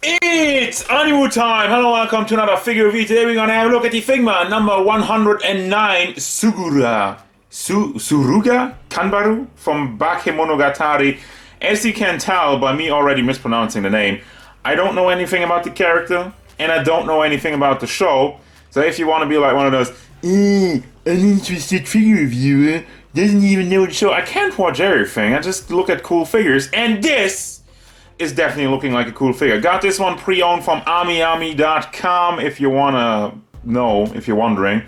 It's Animal time! Hello, welcome to another figure review. Today we're gonna have a look at the Figma number 109 Suruga Kanbaru from Bakemonogatari. As you can tell by me already mispronouncing the name, I don't know anything about the character, and I don't know anything about the show. So if you want to be like one of those, uninterested figure reviewer, doesn't even know the show, I can't watch everything. I just look at cool figures, and this is definitely looking like a cool figure. Got this one pre-owned from AmiAmi.com if you wanna know, if you're wondering.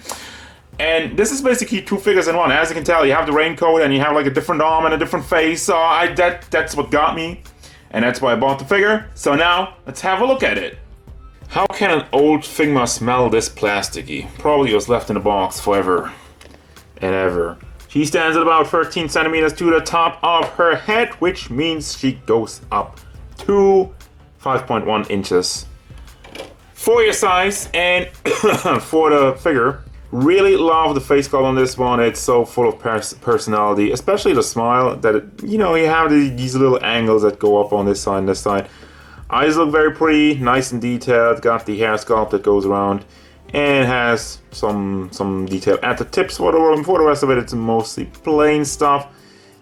And this is basically two figures in one. As you can tell, you have the raincoat and you have like a different arm and a different face. So that's what got me. And that's why I bought the figure. So now, let's have a look at it. How can an old Figma smell this plasticky? Probably was left in the box forever and ever. She stands at about 13 centimeters to the top of her head, which means she goes up to 5.1 inches for your size and for the figure. Really love the face sculpt on this one. It's so full of personality, especially the smile that you have these little angles that go up on this side and this side. Eyes look very pretty, nice and detailed. Got the hair sculpt that goes around and has some detail at the tips. For the rest of it, it's mostly plain stuff.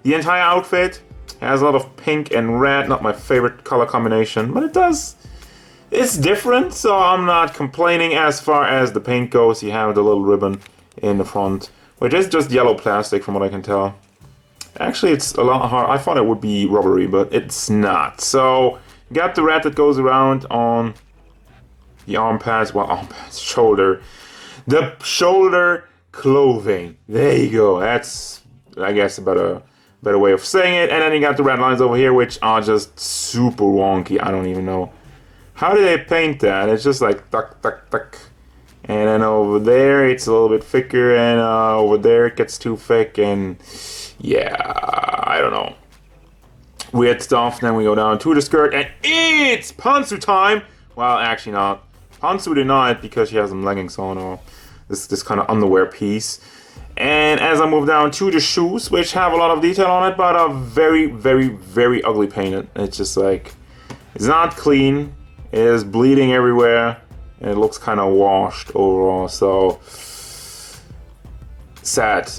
The entire outfit has a lot of pink and red, not my favorite color combination, but it's different, so I'm not complaining. As far as the paint goes, you have the little ribbon in the front, which is just yellow plastic from what I can tell. Actually, it's a lot hard. I thought it would be rubbery, but it's not. So, you got the red that goes around on the arm pads, shoulder. The shoulder clothing. There you go. That's, I guess, a better way of saying it. And then you got the red lines over here, which are just super wonky. I don't even know. How do they paint that? It's just like tuck, tuck, tuck. And then over there, it's a little bit thicker. And over there, it gets too thick. And yeah, I don't know. Weird stuff. Then we go down to the skirt. And it's pantsu time. Well, actually not. Pantsu denied because she has some leggings on or this kind of underwear piece. And as I move down to the shoes, which have a lot of detail on it, but are very, very, very ugly painted. It's just like, it's not clean. It is bleeding everywhere. And it looks kind of washed overall. So, sad.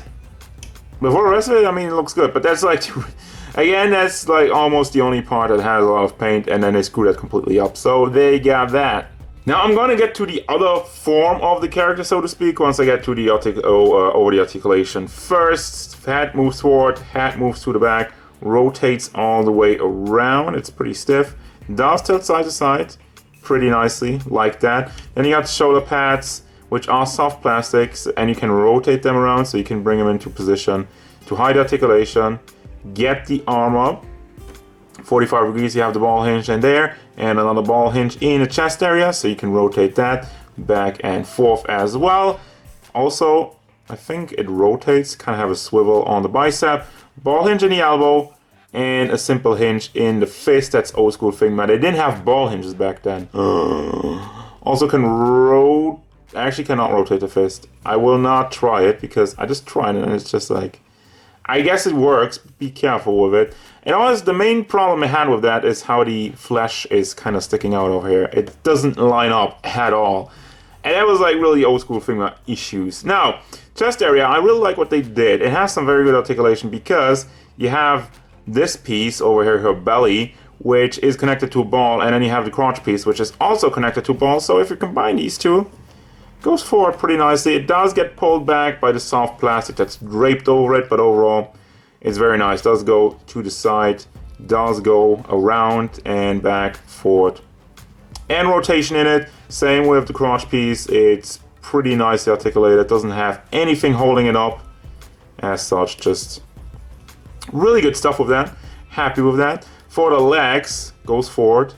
But for the rest of it, I mean, it looks good. But that's like, again, that's like almost the only part that has a lot of paint. And then they screw that completely up. So, they got that. Now I'm going to get to the other form of the character, so to speak, once I get to the over the articulation. First, hat moves forward, hat moves to the back, rotates all the way around. It's pretty stiff. Does tilt side to side pretty nicely, like that. Then you got the shoulder pads, which are soft plastics, and you can rotate them around so you can bring them into position to hide articulation. Get the arm up. 45 degrees, you have the ball hinge in there, and another ball hinge in the chest area, so you can rotate that back and forth as well. Also, I think it rotates, kind of have a swivel on the bicep, ball hinge in the elbow, and a simple hinge in the fist. That's old school Figma. They didn't have ball hinges back then. Also can actually cannot rotate the fist. I will not try it because I just tried it and it's just like, I guess it works. Be careful with it. And always the main problem I had with that is how the flesh is kind of sticking out over here. It doesn't line up at all. And that was like really old school Figma issues. Now, chest area, I really like what they did. It has some very good articulation because you have this piece over here, her belly, which is connected to a ball. And then you have the crotch piece, which is also connected to a ball. So if you combine these two, goes forward pretty nicely. It does get pulled back by the soft plastic that's draped over it, but overall it's very nice. Does go to the side, does go around and back, forward, and rotation in it. Same with the crotch piece. It's pretty nicely articulated. Doesn't have anything holding it up as such. Just really good stuff with that. Happy with that. For the legs, goes forward,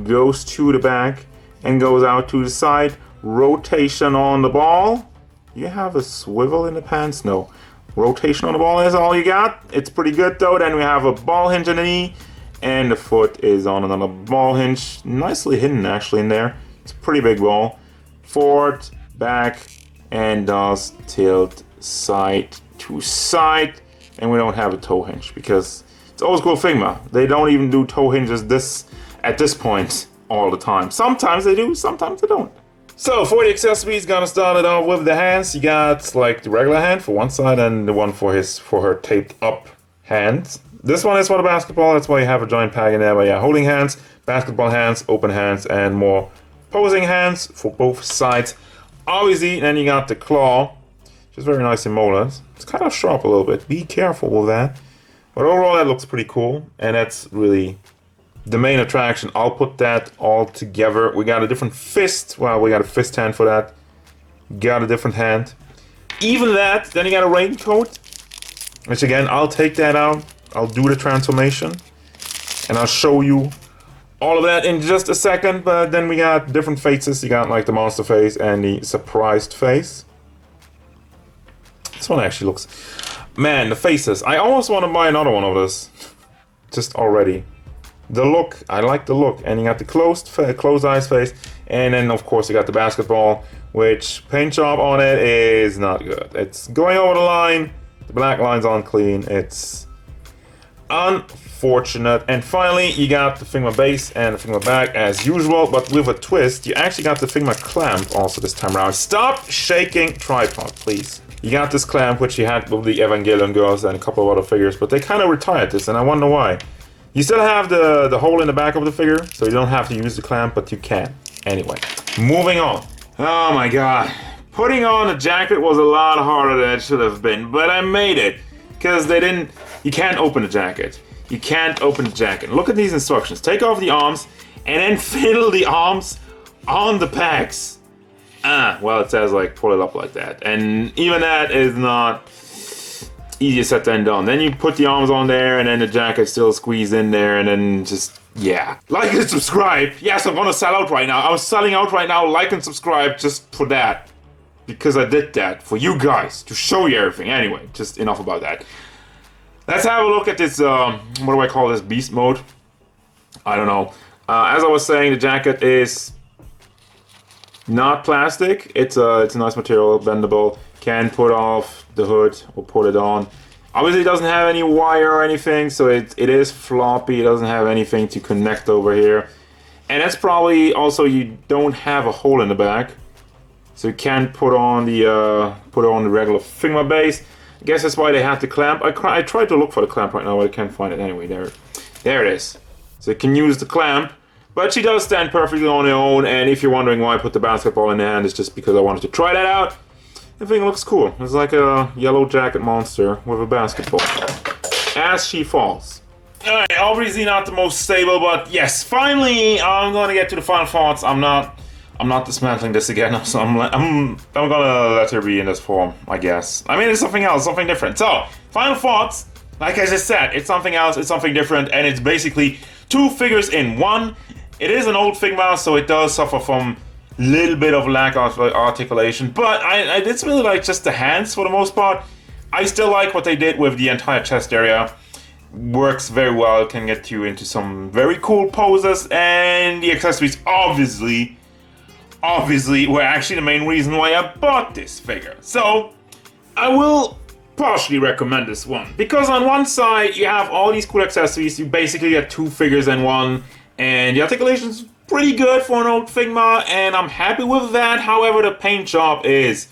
goes to the back, and goes out to the side. Rotation on the ball. You have a swivel in the pants? No. Rotation on the ball is all you got. It's pretty good though. Then we have a ball hinge on the knee, and the foot is on another ball hinge. Nicely hidden actually in there. It's a pretty big ball. Forward, back, and does tilt side to side. And we don't have a toe hinge because it's old school Figma. They don't even do toe hinges at this point. all the time. Sometimes they do, sometimes they don't. So for the accessories, gonna start it off with the hands. You got like the regular hand for one side and the one for her taped up hand. This one is for the basketball, that's why you have a joint pack in there. But yeah, holding hands, basketball hands, open hands, and more posing hands for both sides. Obviously, then you got the claw, which is very nice and molded. It's kind of sharp a little bit. Be careful with that. But overall, that looks pretty cool, and that's really the main attraction. I'll put that all together. We got a different fist. Well, we got a fist hand for that. Got a different hand. Even that, then you got a raincoat, which again, I'll take that out. I'll do the transformation, and I'll show you all of that in just a second. But then we got different faces. You got like the monster face and the surprised face. This one actually looks... Man, the faces. I almost want to buy another one of this. Just already. The look. I like the look. And you got the closed eyes face. And then, of course, you got the basketball, which paint job on it is not good. It's going over the line. The black line's unclean. It's unfortunate. And finally, you got the Figma base and the Figma back as usual, but with a twist. You actually got the Figma clamp also this time around. Stop shaking tripod, please. You got this clamp, which you had with the Evangelion girls and a couple of other figures, but they kind of retired this, and I wonder why. You still have the hole in the back of the figure, so you don't have to use the clamp, but you can. Anyway, moving on. Oh my god. Putting on a jacket was a lot harder than it should have been, but I made it. Because they didn't... You can't open the jacket. You can't open the jacket. Look at these instructions. Take off the arms, and then fiddle the arms on the pegs. Well, it says like pull it up like that, and even that is not easier said than done. Then you put the arms on there, and then the jacket still squeezed in there, and then just, yeah. Like and subscribe. Yes, I'm gonna sell out right now. I'm selling out right now. Like and subscribe just for that, because I did that for you guys to show you everything. Anyway, just enough about that. Let's have a look at this. What do I call this? Beast mode. I don't know. As I was saying, the jacket is not plastic. It's a nice material, bendable. Can put off the hood or put it on. Obviously, it doesn't have any wire or anything, so it is floppy. It doesn't have anything to connect over here, and that's probably also you don't have a hole in the back, so you can put on the regular Figma base. I guess that's why they have the clamp. I tried to look for the clamp right now, but I can't find it. Anyway, there it is. So you can use the clamp. But she does stand perfectly on her own, and if you're wondering why I put the basketball in the hand, it's just because I wanted to try that out. I think it looks cool. It's like a yellow jacket monster with a basketball. As she falls. Alright, obviously not the most stable, but yes, finally I'm gonna get to the final thoughts. I'm not dismantling this again, so I'm gonna let her be in this form, I guess. I mean, it's something else, something different. So, final thoughts. Like I just said, it's something else, it's something different, and it's basically two figures in one. It is an old Figma, so it does suffer from a little bit of lack of articulation, but I did really like just the hands for the most part. I still like what they did with the entire chest area. Works very well, can get you into some very cool poses, and the accessories obviously were actually the main reason why I bought this figure. So, I will partially recommend this one, because on one side you have all these cool accessories. You basically get two figures in one, and the articulation is pretty good for an old Figma, and I'm happy with that. However, the paint job is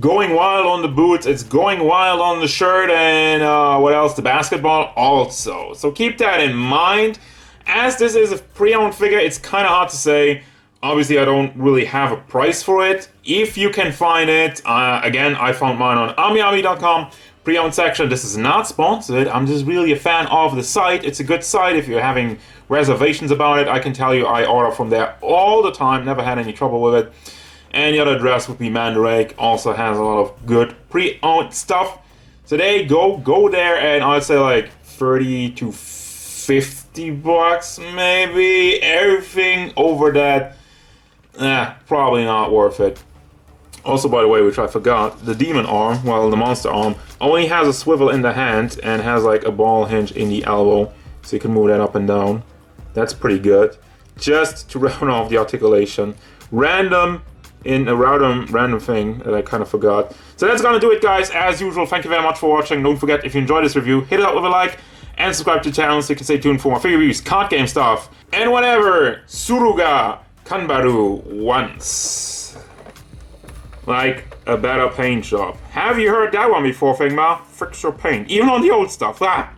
going wild on the boots, it's going wild on the shirt, and what else? The basketball also. So keep that in mind. As this is a pre-owned figure, it's kind of hard to say. Obviously, I don't really have a price for it. If you can find it, again, I found mine on amiami.com. Pre-owned section. This is not sponsored. I'm just really a fan of the site. It's a good site if you're having reservations about it. I can tell you I order from there all the time. Never had any trouble with it. And the other address would be Mandarake. Also has a lot of good pre-owned stuff. So there you go there, and I'd say like 30 to 50 bucks maybe. Everything over that, probably not worth it. Also, by the way, which I forgot, the demon arm, well, the monster arm, only has a swivel in the hand and has like a ball hinge in the elbow, so you can move that up and down. That's pretty good. Just to round off the articulation, random thing that I kind of forgot. So that's gonna do it, guys. As usual, thank you very much for watching. Don't forget, if you enjoyed this review, hit it up with a like. and subscribe to the channel so you can stay tuned for more figure reviews, card game stuff, and whatever Sugura Kanbaru wants. Like a better paint job. Have you heard that one before, Figma? Fix your paint. Even on the old stuff. Ah.